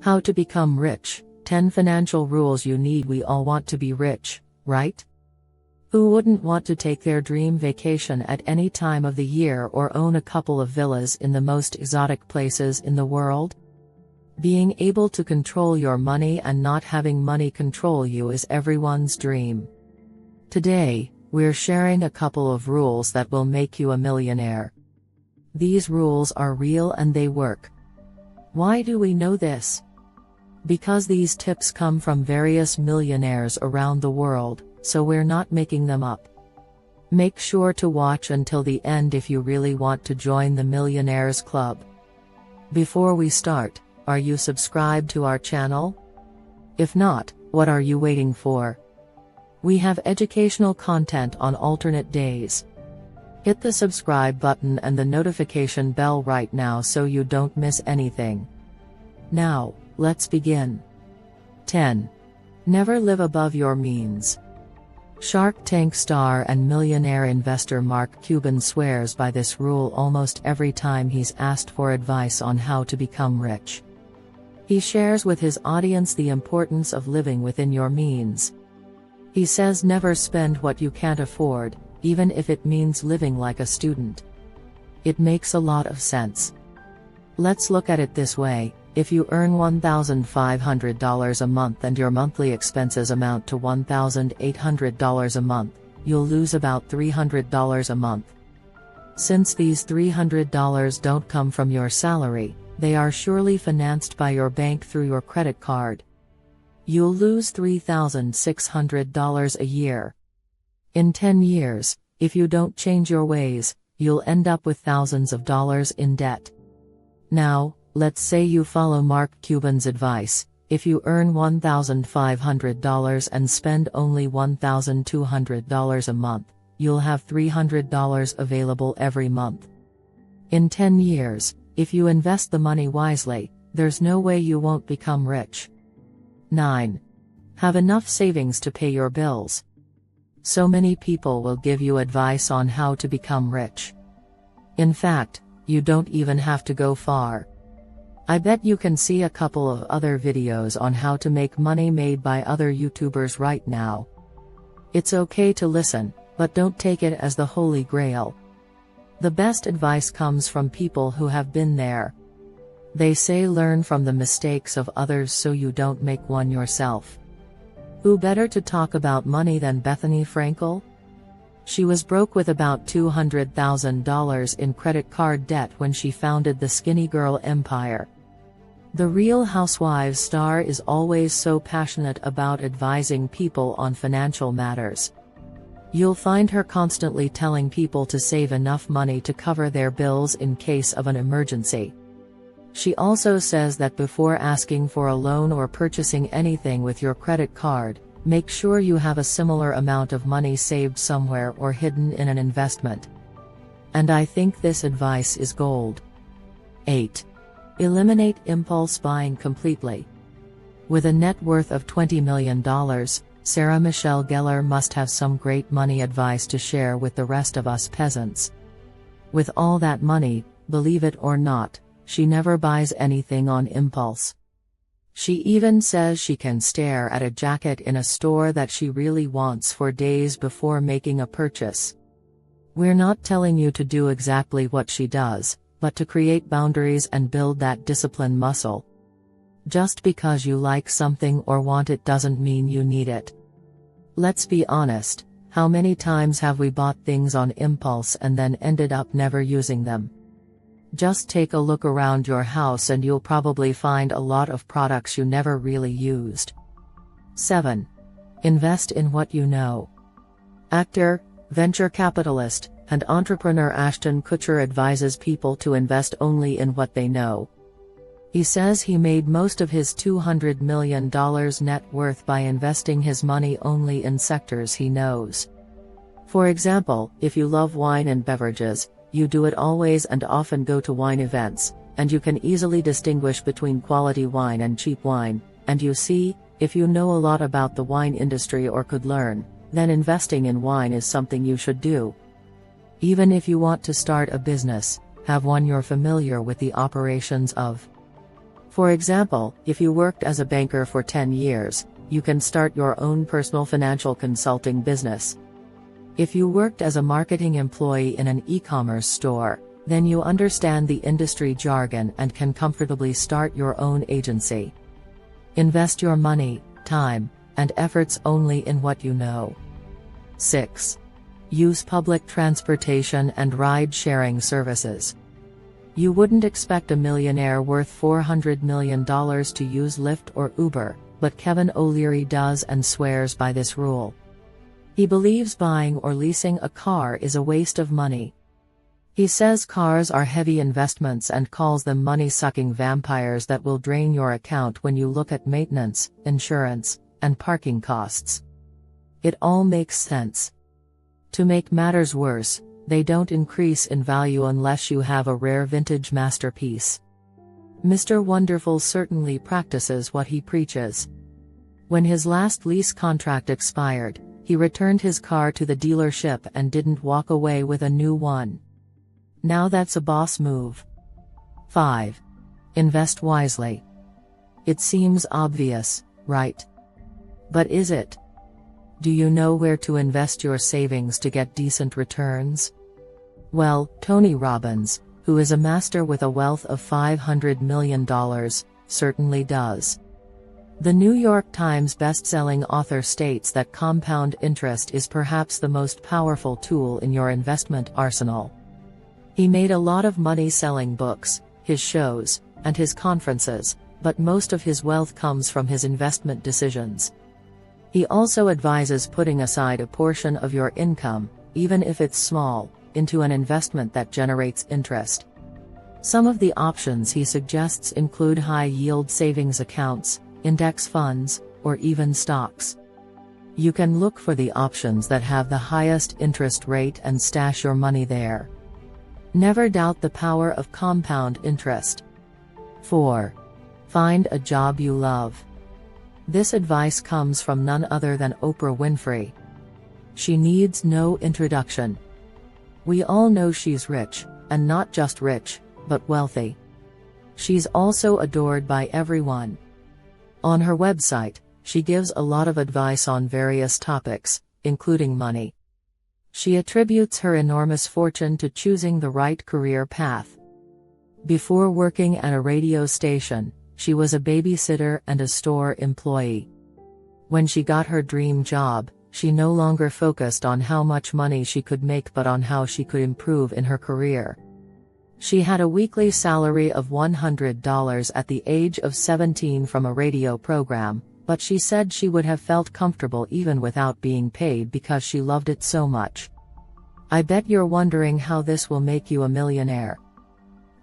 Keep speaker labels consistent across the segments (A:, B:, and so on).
A: How to become rich, 10 financial rules you need. We all want to be rich, right? Who wouldn't want to take their dream vacation at any time of the year or own a couple of villas in the most exotic places in the world? Being able to control your money and not having money control you is everyone's dream. Today, we're sharing a couple of rules that will make you a millionaire. These rules are real and they work. Why do we know this? Because these tips come from various millionaires around the world, so we're not making them up. Make sure to watch until the end if you really want to join the Millionaires Club. Before we start, are you subscribed to our channel? If not, what are you waiting for? We have educational content on alternate days. Hit the subscribe button and the notification bell right now so you don't miss anything. Now, let's begin. 10. Never live above your means. Shark Tank star and millionaire investor Mark Cuban swears by this rule almost every time he's asked for advice on how to become rich. He shares with his audience the importance of living within your means. He says never spend what you can't afford, even if it means living like a student. It makes a lot of sense. Let's look at it this way. If you earn $1,500 a month and your monthly expenses amount to $1,800 a month, you'll lose about $300 a month. Since these $300 don't come from your salary, they are surely financed by your bank through your credit card. You'll lose $3,600 a year. In 10 years, if you don't change your ways, you'll end up with thousands of dollars in debt. Now, let's say you follow Mark Cuban's advice. If you earn $1,500 and spend only $1,200 a month, you'll have $300 available every month. In 10 years, if you invest the money wisely, there's no way you won't become rich. 9. Have enough savings to pay your bills. So many people will give you advice on how to become rich. In fact, you don't even have to go far. I bet you can see a couple of other videos on how to make money made by other YouTubers right now. It's okay to listen, but don't take it as the holy grail. The best advice comes from people who have been there. They say learn from the mistakes of others so you don't make one yourself. Who better to talk about money than Bethany Frankel? She was broke with about $200,000 in credit card debt when she founded the Skinny Girl empire. The Real Housewives star is always so passionate about advising people on financial matters. You'll find her constantly telling people to save enough money to cover their bills in case of an emergency. She also says that before asking for a loan or purchasing anything with your credit card, make sure you have a similar amount of money saved somewhere or hidden in an investment. And I think this advice is gold. 8. Eliminate impulse buying completely. With a net worth of $20 million, Sarah Michelle Gellar must have some great money advice to share with the rest of us peasants. With all that money, believe it or not, she never buys anything on impulse. She even says she can stare at a jacket in a store that she really wants for days before making a purchase. We're not telling you to do exactly what she does, but to create boundaries and build that discipline muscle. Just because you like something or want it doesn't mean you need it. Let's be honest, how many times have we bought things on impulse and then ended up never using them? Just take a look around your house and you'll probably find a lot of products you never really used. 7. Invest in what you know. Actor, venture capitalist, and entrepreneur Ashton Kutcher advises people to invest only in what they know. He says he made most of his $200 million net worth by investing his money only in sectors he knows. For example, if you love wine and beverages, you do it always and often go to wine events, and you can easily distinguish between quality wine and cheap wine, and you see, if you know a lot about the wine industry or could learn, then investing in wine is something you should do. Even if you want to start a business, have one you're familiar with the operations of. For example, if you worked as a banker for 10 years, you can start your own personal financial consulting business. If you worked as a marketing employee in an e-commerce store, then you understand the industry jargon and can comfortably start your own agency. Invest your money, time, and efforts only in what you know. 6. Use public transportation and ride-sharing services. You wouldn't expect a millionaire worth $400 million to use Lyft or Uber, but Kevin O'Leary does and swears by this rule. He believes buying or leasing a car is a waste of money. He says cars are heavy investments and calls them money-sucking vampires that will drain your account when you look at maintenance, insurance, and parking costs. It all makes sense. To make matters worse, they don't increase in value unless you have a rare vintage masterpiece. Mr. Wonderful certainly practices what he preaches. When his last lease contract expired, he returned his car to the dealership and didn't walk away with a new one. Now that's a boss move. 5. Invest wisely. It seems obvious, right? But is it? Do you know where to invest your savings to get decent returns? Well, Tony Robbins, who is a master with a wealth of $500 million, certainly does. The New York Times best-selling author states that compound interest is perhaps the most powerful tool in your investment arsenal. He made a lot of money selling books, his shows, and his conferences, but most of his wealth comes from his investment decisions. He also advises putting aside a portion of your income, even if it's small, into an investment that generates interest. Some of the options he suggests include high-yield savings accounts, index funds, or even stocks. You can look for the options that have the highest interest rate and stash your money there. Never doubt the power of compound interest. 4. Find a job you love. This advice comes from none other than Oprah Winfrey. She needs no introduction. We all know she's rich, and not just rich, but wealthy. She's also adored by everyone. On her website, she gives a lot of advice on various topics, including money. She attributes her enormous fortune to choosing the right career path. Before working at a radio station, she was a babysitter and a store employee. When she got her dream job, she no longer focused on how much money she could make but on how she could improve in her career. She had a weekly salary of $100 at the age of 17 from a radio program, but she said she would have felt comfortable even without being paid because she loved it so much. I bet you're wondering how this will make you a millionaire.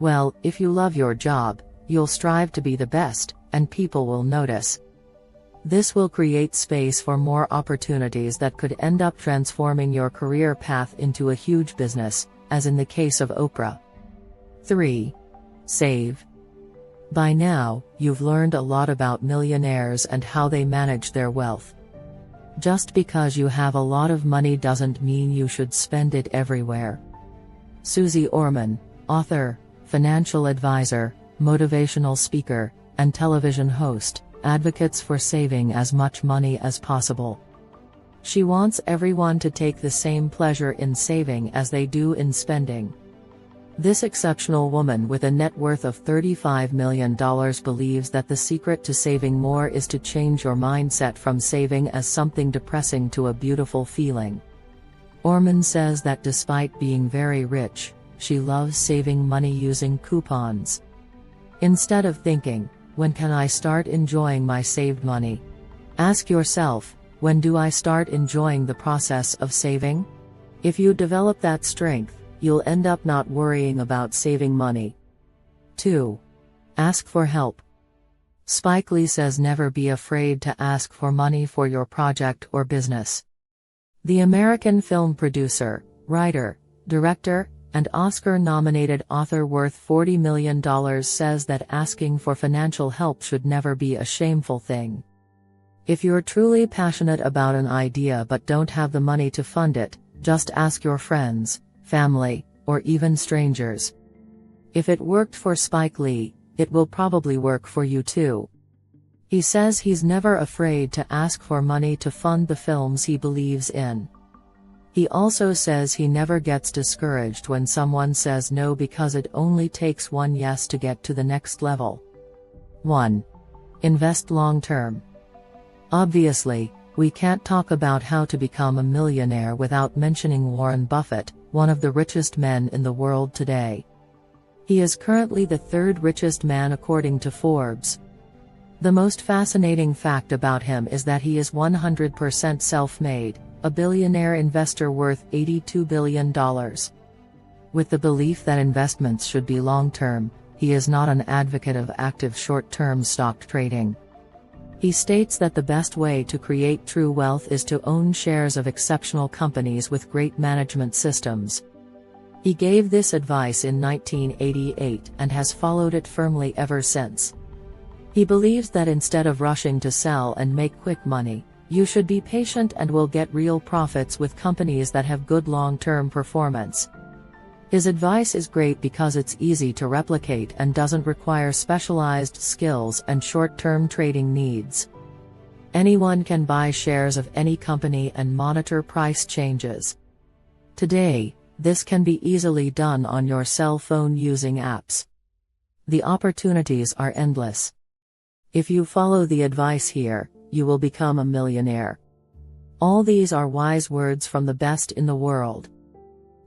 A: Well, if you love your job, you'll strive to be the best, and people will notice. This will create space for more opportunities that could end up transforming your career path into a huge business, as in the case of Oprah. 3. Save. By now, you've learned a lot about millionaires and how they manage their wealth. Just because you have a lot of money doesn't mean you should spend it everywhere. Suze Orman, author, financial advisor, motivational speaker, and television host, advocates for saving as much money as possible. She wants everyone to take the same pleasure in saving as they do in spending. This exceptional woman with a net worth of $35 million believes that the secret to saving more is to change your mindset from saving as something depressing to a beautiful feeling. Orman says that despite being very rich, she loves saving money using coupons. Instead of thinking, when can I start enjoying my saved money? Ask yourself, when do I start enjoying the process of saving? If you develop that strength, you'll end up not worrying about saving money. 2. Ask for help. Spike Lee says never be afraid to ask for money for your project or business. The American film producer, writer, director, and Oscar-nominated author worth $40 million says that asking for financial help should never be a shameful thing. If you're truly passionate about an idea but don't have the money to fund it, just ask your friends, family, or even strangers. If it worked for Spike Lee, it will probably work for you too. He says he's never afraid to ask for money to fund the films he believes in. He also says he never gets discouraged when someone says no because it only takes one yes to get to the next level. 1. Invest long-term. Obviously, we can't talk about how to become a millionaire without mentioning Warren Buffett, one of the richest men in the world today. He is currently the third richest man according to Forbes. The most fascinating fact about him is that he is 100% self-made, a billionaire investor worth $82 billion. With the belief that investments should be long-term, he is not an advocate of active short-term stock trading. He states that the best way to create true wealth is to own shares of exceptional companies with great management systems. He gave this advice in 1988 and has followed it firmly ever since. He believes that instead of rushing to sell and make quick money, you should be patient and will get real profits with companies that have good long-term performance. His advice is great because it's easy to replicate and doesn't require specialized skills and short-term trading needs. Anyone can buy shares of any company and monitor price changes. Today, this can be easily done on your cell phone using apps. The opportunities are endless. If you follow the advice here, you will become a millionaire. All these are wise words from the best in the world.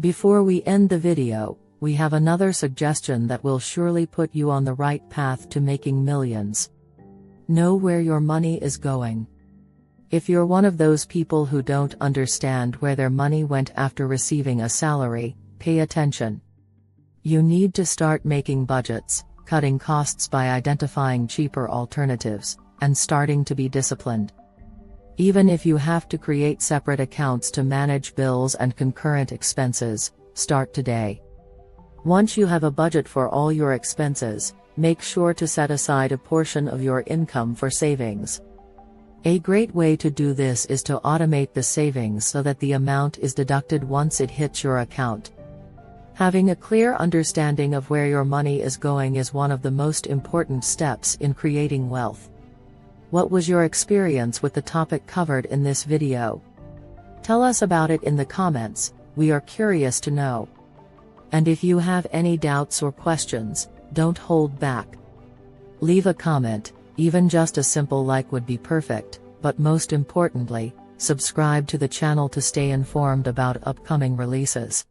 A: Before we end the video, we have another suggestion that will surely put you on the right path to making millions. Know where your money is going. If you're one of those people who don't understand where their money went after receiving a salary, pay attention. You need to start making budgets, cutting costs by identifying cheaper alternatives, and starting to be disciplined. Even if you have to create separate accounts to manage bills and concurrent expenses, start today. Once you have a budget for all your expenses, make sure to set aside a portion of your income for savings. A great way to do this is to automate the savings so that the amount is deducted once it hits your account. Having a clear understanding of where your money is going is one of the most important steps in creating wealth. What was your experience with the topic covered in this video? Tell us about it in the comments, we are curious to know. And if you have any doubts or questions, don't hold back. Leave a comment, even just a simple like would be perfect, but most importantly, subscribe to the channel to stay informed about upcoming releases.